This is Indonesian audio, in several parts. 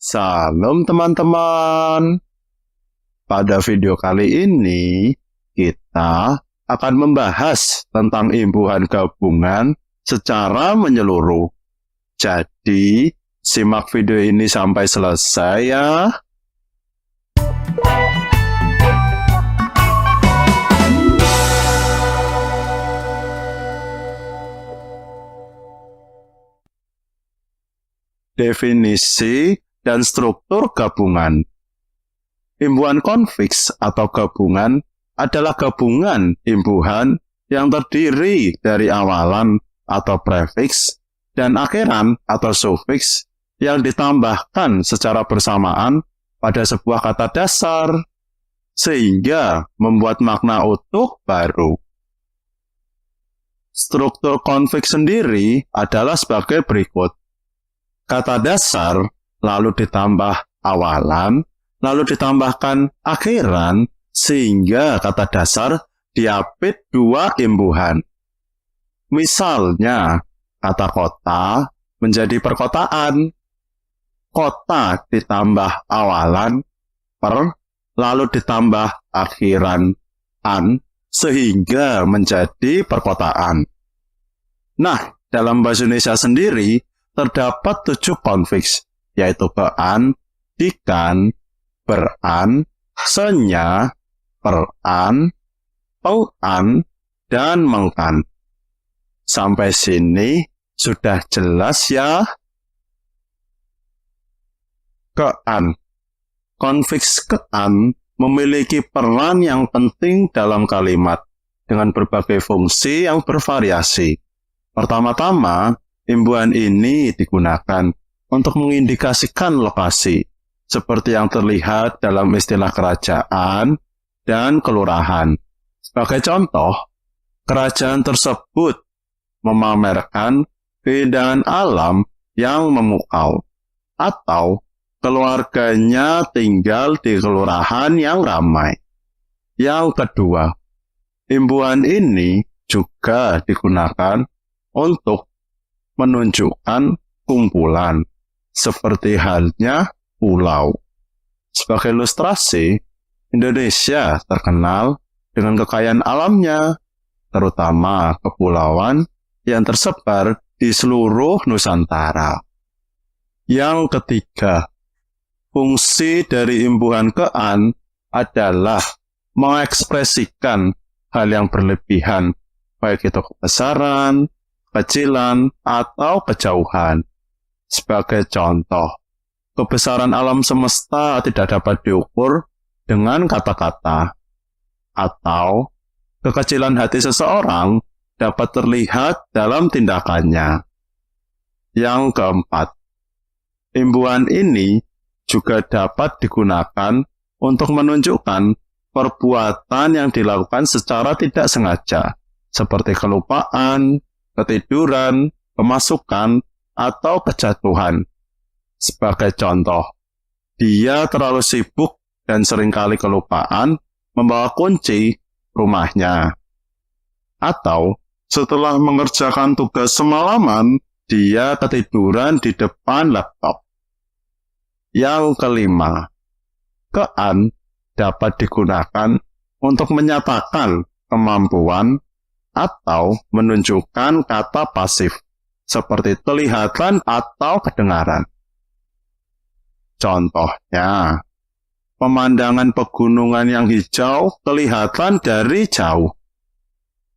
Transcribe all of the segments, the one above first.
Salam teman-teman. Pada video kali ini, kita akan membahas tentang imbuhan gabungan secara menyeluruh. Jadi, simak video ini sampai selesai ya. Definisi dan struktur gabungan. Imbuhan konfiks atau gabungan adalah gabungan imbuhan yang terdiri dari awalan atau prefiks dan akhiran atau sufiks yang ditambahkan secara bersamaan pada sebuah kata dasar, sehingga membuat makna utuh baru. Struktur konfiks sendiri adalah sebagai berikut. Kata dasar, lalu ditambah awalan, lalu ditambahkan akhiran, sehingga kata dasar diapit dua imbuhan. Misalnya, kata kota menjadi perkotaan. Kota ditambah awalan, per, lalu ditambah akhiran, an, sehingga menjadi perkotaan. Nah, dalam bahasa Indonesia sendiri, terdapat 7 konfiks, yaitu bean, dikan, beran, senya, peran, peuan, dan mengkan. Sampai sini sudah jelas ya? Kean. Konfiks kean memiliki peran yang penting dalam kalimat dengan berbagai fungsi yang bervariasi. Pertama-tama, imbuhan ini digunakan untuk mengindikasikan lokasi, seperti yang terlihat dalam istilah kerajaan dan kelurahan. Sebagai contoh, kerajaan tersebut memamerkan keindahan alam yang memukau, atau keluarganya tinggal di kelurahan yang ramai. Yang kedua, imbuhan ini juga digunakan untuk menunjukkan kumpulan, seperti halnya pulau. Sebagai ilustrasi, Indonesia terkenal dengan kekayaan alamnya, terutama kepulauan yang tersebar di seluruh Nusantara. Yang ketiga, fungsi dari imbuhan kean adalah mengekspresikan hal yang berlebihan, baik itu kebesaran, kecilan, atau kejauhan. Sebagai contoh, kebesaran alam semesta tidak dapat diukur dengan kata-kata, atau kekecilan hati seseorang dapat terlihat dalam tindakannya. Yang keempat, imbuhan ini juga dapat digunakan untuk menunjukkan perbuatan yang dilakukan secara tidak sengaja, seperti kelupaan, ketiduran, kemasukan, atau kejatuhan. Sebagai contoh, dia terlalu sibuk dan seringkali kelupaan membawa kunci rumahnya. Atau, setelah mengerjakan tugas semalaman, dia ketiduran di depan laptop. Yang kelima, kean dapat digunakan untuk menyatakan kemampuan atau menunjukkan kata pasif, seperti kelihatan atau kedengaran. Contohnya, pemandangan pegunungan yang hijau kelihatan dari jauh.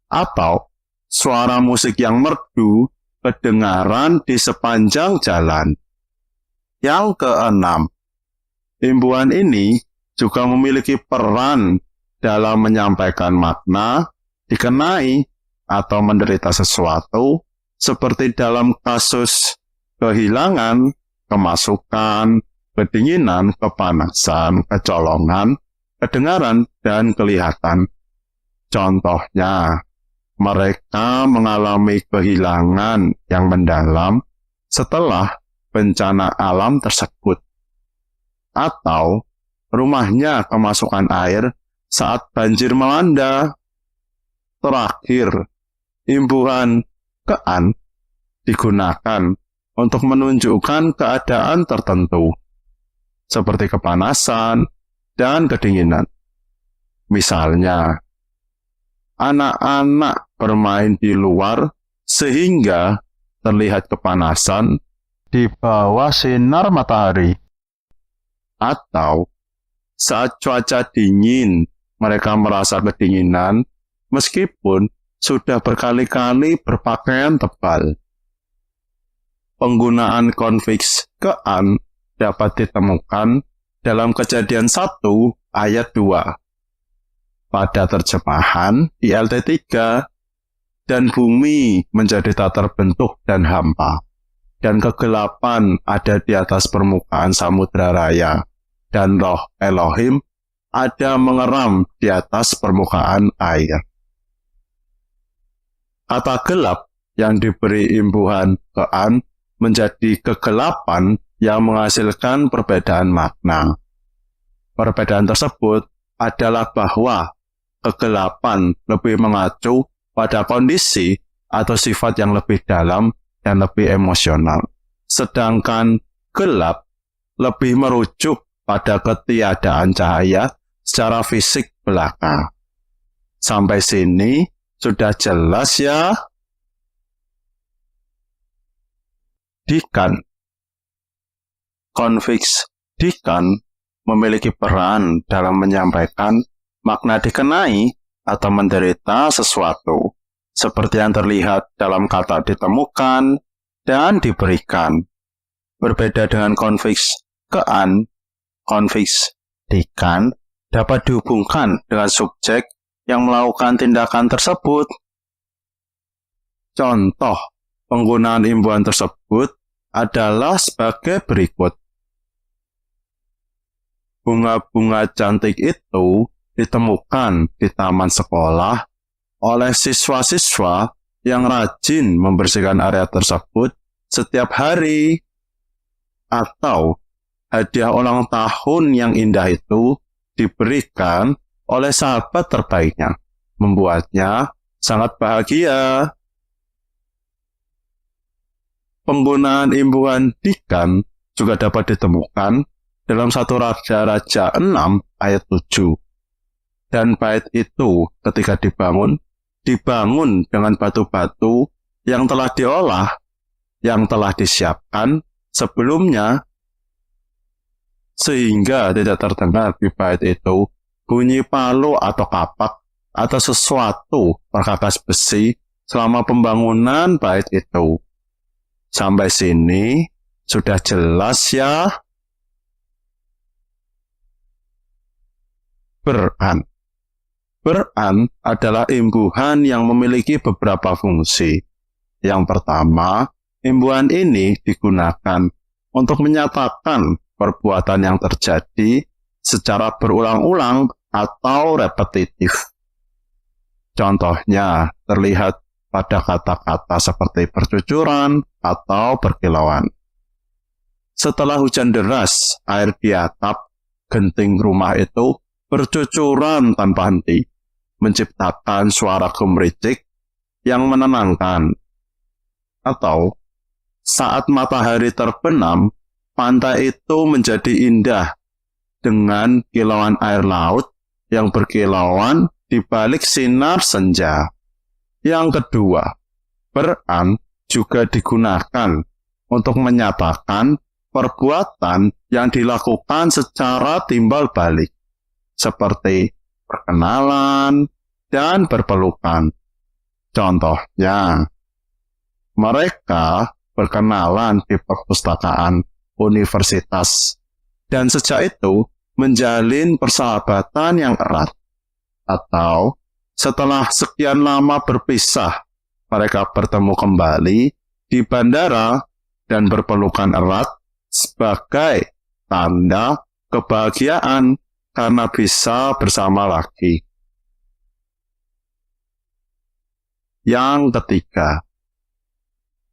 Atau, suara musik yang merdu kedengaran di sepanjang jalan. Yang keenam, imbuhan ini juga memiliki peran dalam menyampaikan makna, dikenai, atau menderita sesuatu, seperti dalam kasus kehilangan, kemasukan, kedinginan, kepanasan, kecolongan, kedengaran, dan kelihatan. Contohnya, mereka mengalami kehilangan yang mendalam setelah bencana alam tersebut. Atau, rumahnya kemasukan air saat banjir melanda. Terakhir, imbuhan kean digunakan untuk menunjukkan keadaan tertentu, seperti kepanasan dan kedinginan. Misalnya, anak-anak bermain di luar sehingga terlihat kepanasan di bawah sinar matahari. Atau saat cuaca dingin, mereka merasa kedinginan meskipun sudah berkali-kali berpakaian tebal. Penggunaan konfiks kean dapat ditemukan dalam Kejadian 1 ayat 2. Pada terjemahan di LT3, dan bumi menjadi tak terbentuk dan hampa, dan kegelapan ada di atas permukaan samudra raya, dan roh Elohim ada mengeram di atas permukaan air. Kata gelap yang diberi imbuhan kean menjadi kegelapan yang menghasilkan perbedaan makna. Perbedaan tersebut adalah bahwa kegelapan lebih mengacu pada kondisi atau sifat yang lebih dalam dan lebih emosional. Sedangkan gelap lebih merujuk pada ketiadaan cahaya secara fisik belaka. Sampai sini sudah jelas ya? Dikan. Konfiks dikan memiliki peran dalam menyampaikan makna dikenai atau menderita sesuatu, seperti yang terlihat dalam kata ditemukan dan diberikan. Berbeda dengan konfiks kean, konfiks dikan dapat dihubungkan dengan subjek yang melakukan tindakan tersebut. Contoh penggunaan imbuhan tersebut adalah sebagai berikut. Bunga-bunga cantik itu ditemukan di taman sekolah oleh siswa-siswa yang rajin membersihkan area tersebut setiap hari. Atau hadiah ulang tahun yang indah itu diberikan oleh sahabat terbaiknya, membuatnya sangat bahagia. Penggunaan imbuhan dikan juga dapat ditemukan dalam 1 Raja-Raja 6 ayat 7. Dan bait itu ketika dibangun dengan batu-batu yang telah diolah, yang telah disiapkan sebelumnya, sehingga tidak terdengar di bait itu bunyi palu atau kapak atau sesuatu perkakas besi selama pembangunan bait itu. Sampai sini sudah jelas ya? Beran. Beran adalah imbuhan yang memiliki beberapa fungsi. Yang pertama, imbuhan ini digunakan untuk menyatakan perbuatan yang terjadi secara berulang-ulang atau repetitif. Contohnya terlihat pada kata-kata seperti bercucuran atau berkilauan. Setelah hujan deras, air di atap genting rumah itu bercucuran tanpa henti, menciptakan suara gemericik yang menenangkan. Atau saat matahari terbenam, pantai itu menjadi indah dengan kilauan air laut yang berkilauan di balik sinar senja. Yang kedua, beran juga digunakan untuk menyatakan perbuatan yang dilakukan secara timbal balik, seperti perkenalan dan berpelukan. Contohnya, mereka berkenalan di perpustakaan universitas dan sejak itu menjalin persahabatan yang erat. Atau setelah sekian lama berpisah, mereka bertemu kembali di bandara dan berpelukan erat sebagai tanda kebahagiaan karena bisa bersama lagi. Yang ketiga,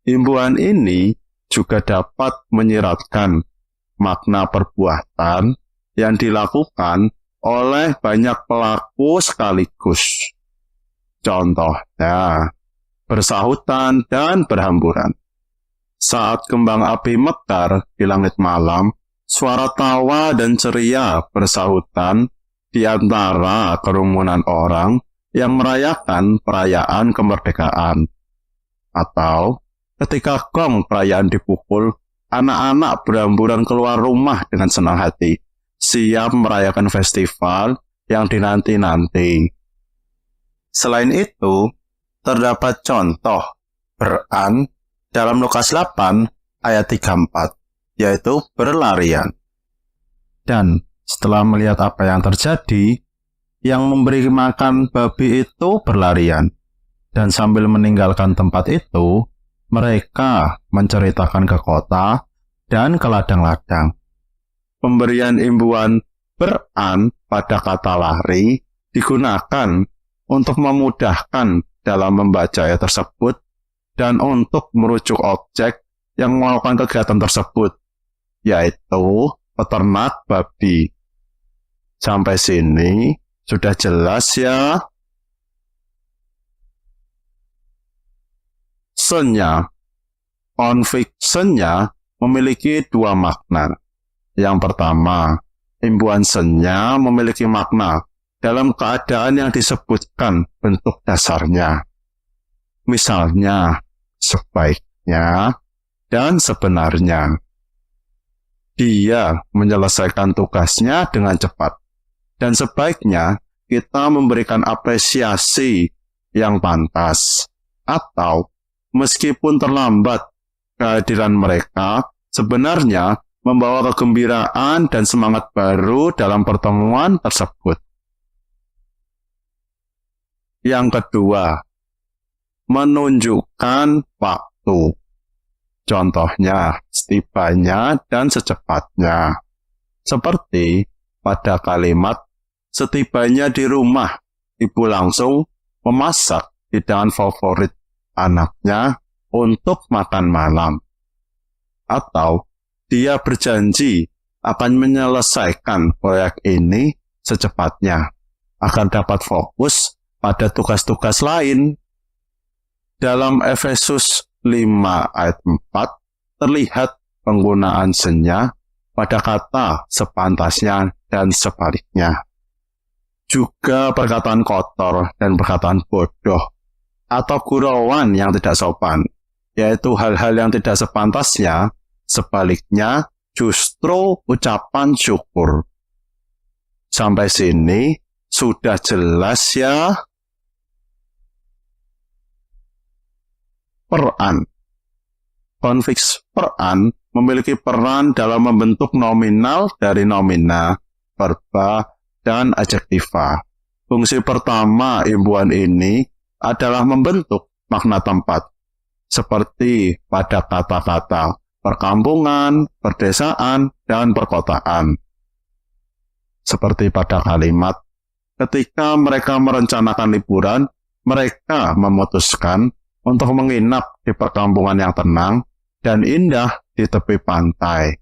imbuhan ini juga dapat menyiratkan makna perbuatan yang dilakukan oleh banyak pelaku sekaligus. Contohnya, bersahutan dan berhamburan. Saat kembang api mekar di langit malam, Suara tawa dan ceria bersahutan di antara kerumunan orang yang merayakan perayaan kemerdekaan. Atau ketika gong perayaan dipukul, anak-anak berhamburan keluar rumah dengan senang hati, siap merayakan festival yang dinanti-nanti. Selain itu, terdapat contoh beran dalam Lukas 8 ayat 34, yaitu berlarian. Dan setelah melihat apa yang terjadi, yang memberi makan babi itu berlarian. Dan sambil meninggalkan tempat itu, mereka menceritakan ke kota dan ke ladang-ladang. Pemberian imbuhan beran pada kata lari digunakan untuk memudahkan dalam membaca ayat tersebut dan untuk merujuk objek yang melakukan kegiatan tersebut, yaitu peternak babi. Sampai sini sudah jelas ya? Senya, konflik senya memiliki dua makna. Yang pertama, imbuhan senya memiliki makna dalam keadaan yang disebutkan bentuk dasarnya. Misalnya, sebaiknya dan sebenarnya. Dia menyelesaikan tugasnya dengan cepat. Dan sebaiknya kita memberikan apresiasi yang pantas. Atau, meskipun terlambat, kehadiran mereka sebenarnya membawa kegembiraan dan semangat baru dalam pertemuan tersebut. Yang kedua, menunjukkan waktu. Contohnya, setibanya dan secepatnya. Seperti pada kalimat, setibanya di rumah, ibu langsung memasak hidangan favorit anaknya untuk makan malam. Atau, dia berjanji akan menyelesaikan proyek ini secepatnya, agar dapat fokus pada tugas-tugas lain. Dalam Efesus 5 ayat 4, terlihat penggunaan senya pada kata sepantasnya dan sebaliknya. Juga perkataan kotor dan perkataan bodoh atau gurauan yang tidak sopan, yaitu hal-hal yang tidak sepantasnya, sebaliknya justru ucapan syukur. Sampai sini sudah jelas ya? Peran. Konfiks peran memiliki peran dalam membentuk nominal dari nomina, verba, dan adjektiva. Fungsi pertama imbuhan ini adalah membentuk makna tempat, seperti pada kata-kata perkampungan, perdesaan, dan perkotaan. Seperti pada kalimat, ketika mereka merencanakan liburan, mereka memutuskan untuk menginap di perkampungan yang tenang dan indah di tepi pantai.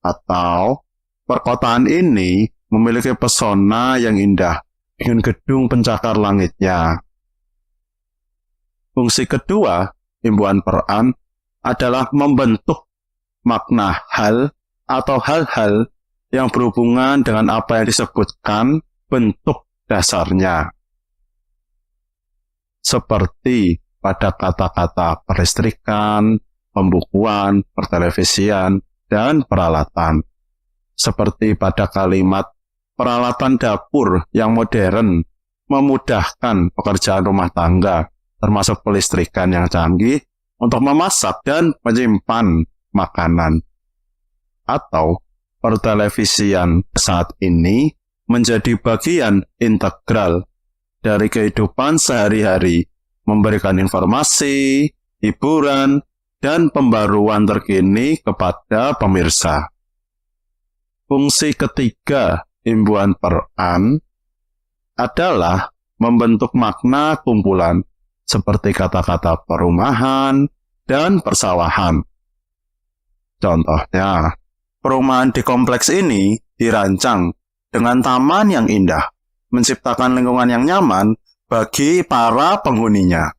Atau, perkotaan ini memiliki pesona yang indah dengan gedung pencakar langitnya. Fungsi kedua, imbuhan peran, adalah membentuk makna hal atau hal-hal yang berhubungan dengan apa yang disebutkan bentuk dasarnya. Seperti pada kata-kata peristrikan, pembukuan, pertelevisian, dan peralatan. Seperti pada kalimat peralatan dapur yang modern memudahkan pekerjaan rumah tangga, termasuk pelistrikan yang canggih untuk memasak dan menyimpan makanan. Atau pertelevisian saat ini menjadi bagian integral dari kehidupan sehari-hari, memberikan informasi, hiburan, dan pembaruan terkini kepada pemirsa. Fungsi ketiga imbuhan peran adalah membentuk makna kumpulan, seperti kata-kata perumahan dan persawahan. Contohnya, perumahan di kompleks ini dirancang dengan taman yang indah, menciptakan lingkungan yang nyaman bagi para penghuninya.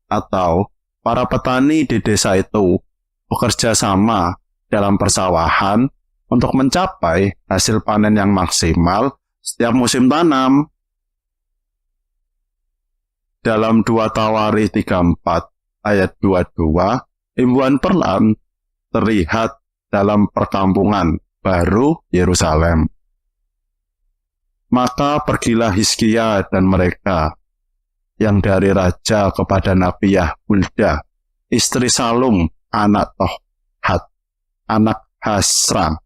Atau, para petani di desa itu bekerja sama dalam persawahan untuk mencapai hasil panen yang maksimal setiap musim tanam. Dalam 2 Tawari 34 ayat 22, imbuhan peran terlihat dalam perkampungan baru Yerusalem. Maka pergilah Hizkia dan mereka yang dari raja kepada Nabi Yahulda, istri Salum, anak Tohat, anak Hasra,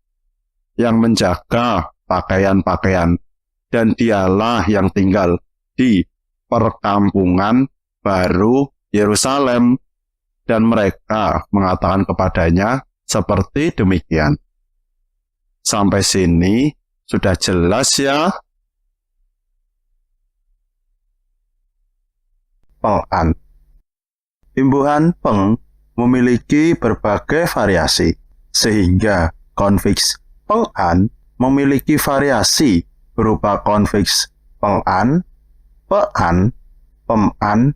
yang menjaga pakaian-pakaian, dan dialah yang tinggal di perkampungan baru Yerusalem, dan mereka mengatakan kepadanya seperti demikian. Sampai sini sudah jelas ya? Pengan. Imbuhan peng memiliki berbagai variasi, sehingga konfiks pengan memiliki variasi berupa konfiks pengan, pean, peman,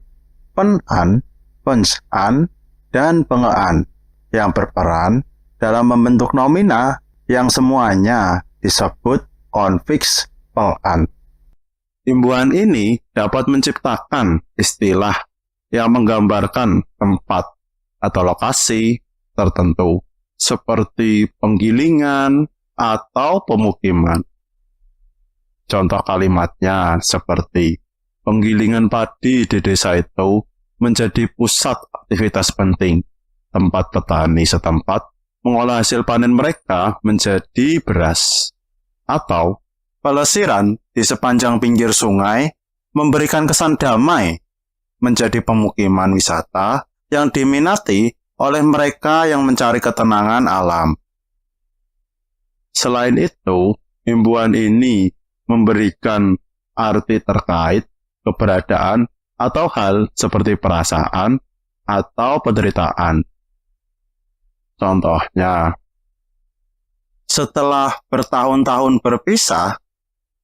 penan, pensan, dan pengean yang berperan dalam membentuk nomina yang semuanya disebut konfiks pengan. Imbuhan ini dapat menciptakan istilah yang menggambarkan tempat atau lokasi tertentu, seperti penggilingan atau pemukiman. Contoh kalimatnya seperti, penggilingan padi di desa itu menjadi pusat aktivitas penting. Tempat petani setempat mengolah hasil panen mereka menjadi beras. Atau, pelesiran di sepanjang pinggir sungai memberikan kesan damai, menjadi pemukiman wisata yang diminati oleh mereka yang mencari ketenangan alam. Selain itu, imbuhan ini memberikan arti terkait keberadaan atau hal seperti perasaan atau penderitaan. Contohnya, setelah bertahun-tahun berpisah,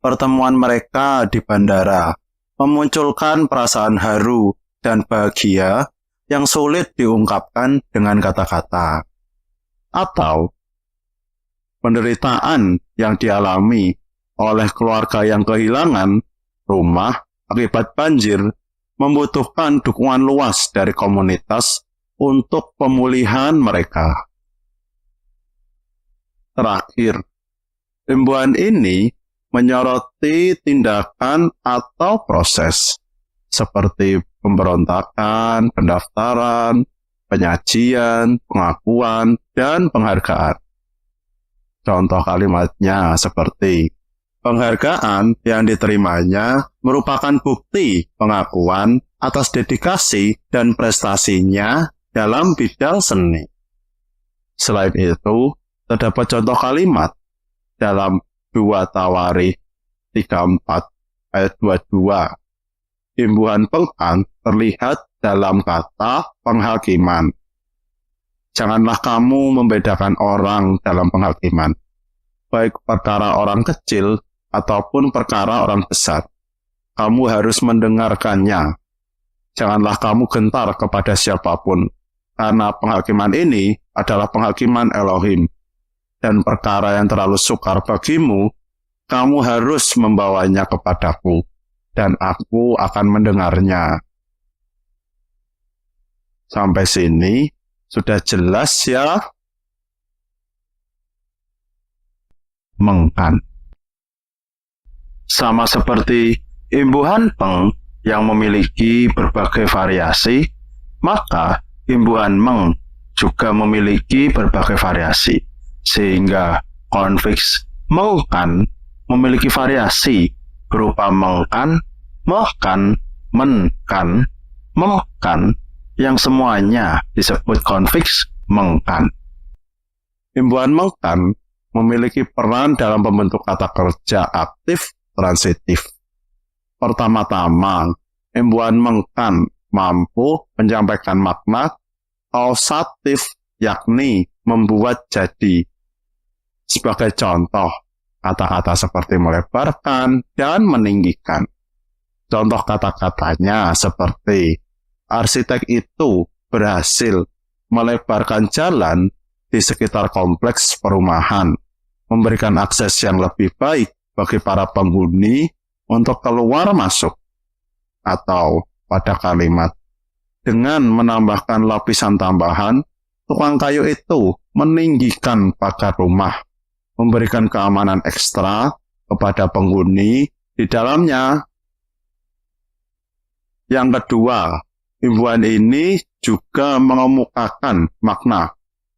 pertemuan mereka di bandara memunculkan perasaan haru dan bahagia yang sulit diungkapkan dengan kata-kata. Atau, penderitaan yang dialami oleh keluarga yang kehilangan rumah akibat banjir membutuhkan dukungan luas dari komunitas untuk pemulihan mereka. Terakhir, imbuhan ini menyoroti tindakan atau proses seperti pemberontakan, pendaftaran, penyajian, pengakuan, dan penghargaan. Contoh kalimatnya seperti, penghargaan yang diterimanya merupakan bukti pengakuan atas dedikasi dan prestasinya dalam bidang seni. Selain itu, terdapat contoh kalimat dalam 2 Tawari 34 ayat 22. Imbuhan pengan terlihat dalam kata penghakiman. Janganlah kamu membedakan orang dalam penghakiman, baik perkara orang kecil ataupun perkara orang besar. Kamu harus mendengarkannya. Janganlah kamu gentar kepada siapapun, karena penghakiman ini adalah penghakiman Elohim. Dan perkara yang terlalu sukar bagimu, kamu harus membawanya kepadaku, dan aku akan mendengarnya. Sampai sini sudah jelas ya? Mengkan. Sama seperti imbuhan peng yang memiliki berbagai variasi, maka imbuhan meng juga memiliki berbagai variasi, sehingga konfiks mengkan memiliki variasi berupa mengkan, mehkan, menkan, memkan, yang semuanya disebut konfiks mengkan. Imbuhan mengkan memiliki peran dalam pembentuk kata kerja aktif transitif. Pertama-tama, imbuhan mengkan mampu menyampaikan makna kausatif, yakni membuat jadi. Sebagai contoh, kata-kata seperti melebarkan dan meninggikan. Contoh kata-katanya seperti, arsitek itu berhasil melebarkan jalan di sekitar kompleks perumahan, memberikan akses yang lebih baik bagi para penghuni untuk keluar masuk. Atau pada kalimat, dengan menambahkan lapisan tambahan, tukang kayu itu meninggikan pagar rumah, memberikan keamanan ekstra kepada penghuni di dalamnya. Yang kedua, himbauan ini juga mengemukakan makna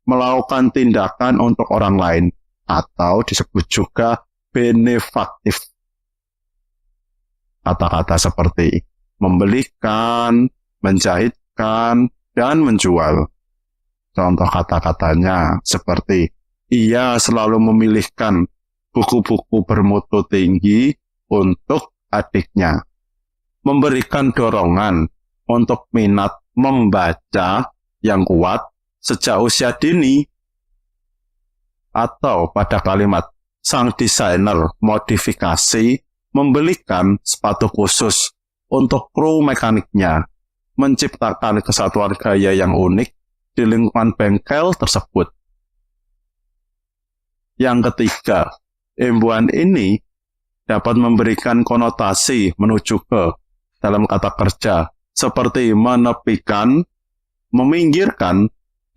melakukan tindakan untuk orang lain, atau disebut juga benefaktif. Kata-kata seperti membelikan, menjahitkan, dan menjual. Contoh kata-katanya seperti, ia selalu memilihkan buku-buku bermutu tinggi untuk adiknya. Memberikan dorongan untuk minat membaca yang kuat sejak usia dini. Atau pada kalimat, sang desainer modifikasi membelikan sepatu khusus untuk kru mekaniknya, menciptakan kesatuan gaya yang unik di lingkungan bengkel tersebut. Yang ketiga, himbauan ini dapat memberikan konotasi menuju ke dalam kata kerja seperti menepikan, meminggirkan,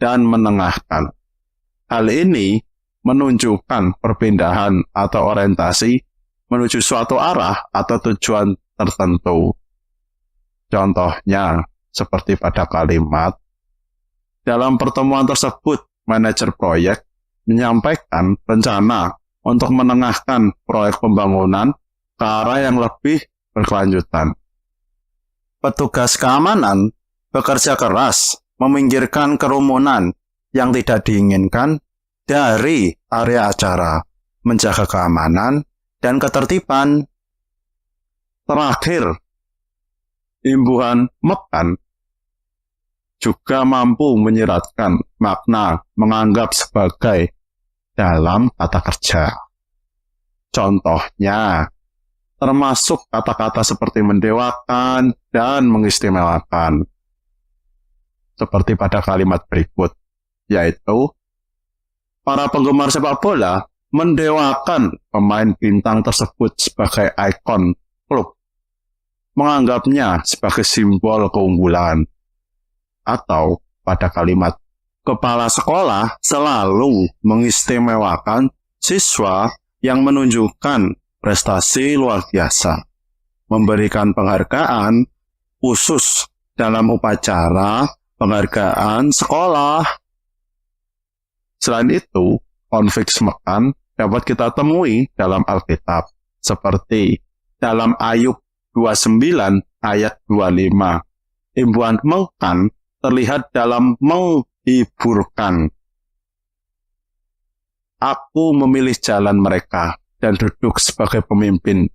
dan menengahkan. Hal ini menunjukkan perpindahan atau orientasi menuju suatu arah atau tujuan tertentu. Contohnya, seperti pada kalimat, dalam pertemuan tersebut, manajer proyek menyampaikan rencana untuk menengahkan proyek pembangunan ke arah yang lebih berkelanjutan. Petugas keamanan bekerja keras meminggirkan kerumunan yang tidak diinginkan dari area acara, menjaga keamanan dan ketertiban. Terakhir, himbauan mekan juga mampu menyiratkan makna menganggap sebagai dalam kata kerja. Contohnya, termasuk kata-kata seperti mendewakan dan mengistimewakan. Seperti pada kalimat berikut, yaitu, para penggemar sepak bola mendewakan pemain bintang tersebut sebagai ikon klub, menganggapnya sebagai simbol keunggulan. Atau pada kalimat, kepala sekolah selalu mengistimewakan siswa yang menunjukkan prestasi luar biasa, memberikan penghargaan khusus dalam upacara penghargaan sekolah. Selain itu, konflik mekan dapat kita temui dalam Alkitab, seperti dalam Ayub 29 ayat 25. Himbauan mekan terlihat dalam menghiburkan. Aku memilih jalan mereka dan duduk sebagai pemimpin,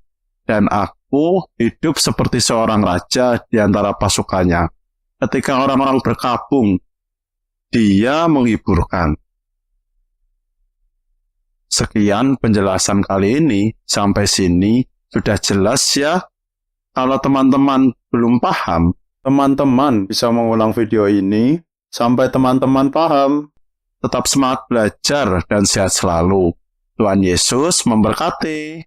dan aku hidup seperti seorang raja di antara pasukannya. Ketika orang-orang berkabung, dia menghiburkan. Sekian penjelasan kali ini, sampai sini sudah jelas ya. Kalau teman-teman belum paham, teman-teman bisa mengulang video ini sampai teman-teman paham. Tetap semangat belajar dan sehat selalu. Tuhan Yesus memberkati.